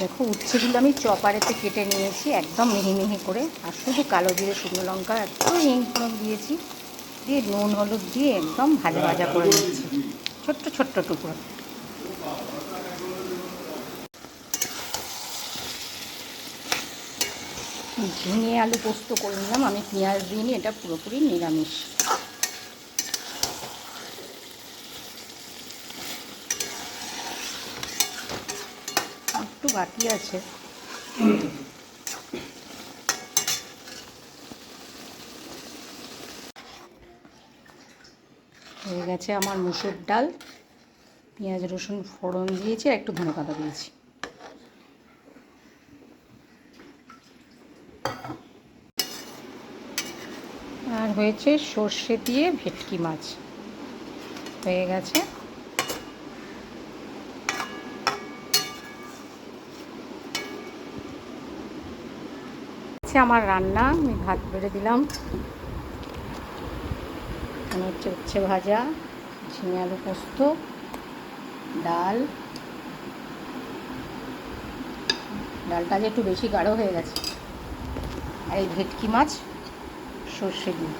দেখো উচ্ছেগুলো আমি চপারেতে কেটে নিয়েছি একদম মিহি মিহি করে, আর শুধু কালো জিরে শুকনো লঙ্কা একটু হিং ফোড়ন দিয়েছি, দিয়ে নুন হলুদ দিয়ে একদম ভাজা ভাজা করে নিচ্ছি ছোট্ট ছোট্ট টুকরো। ঝিঙে আলু পোস্ত করে নিলাম, আমি পেঁয়াজ দিইনি, এটা পুরোপুরি নিরামিষ। একটু বাকি আছে। হয়ে গেছে আমার মুসুর ডাল, পেঁয়াজ রসুন ফোড়ন দিয়েছি আর একটু ধনেপাতা দিয়েছি। আর হয়েছে সর্ষে দিয়ে ভেটকি মাছ হয়ে গেছে। আমার রান্না, আমি ভাত বেড়ে দিলাম, এখানে হচ্ছে উচ্ছে ভাজা, ঝিঙে আলু পোস্ত, ডাল, ডালটা যে একটু বেশি গাঢ় হয়ে গেছে, আর এই ভেটকি মাছ সর্ষে দিয়ে।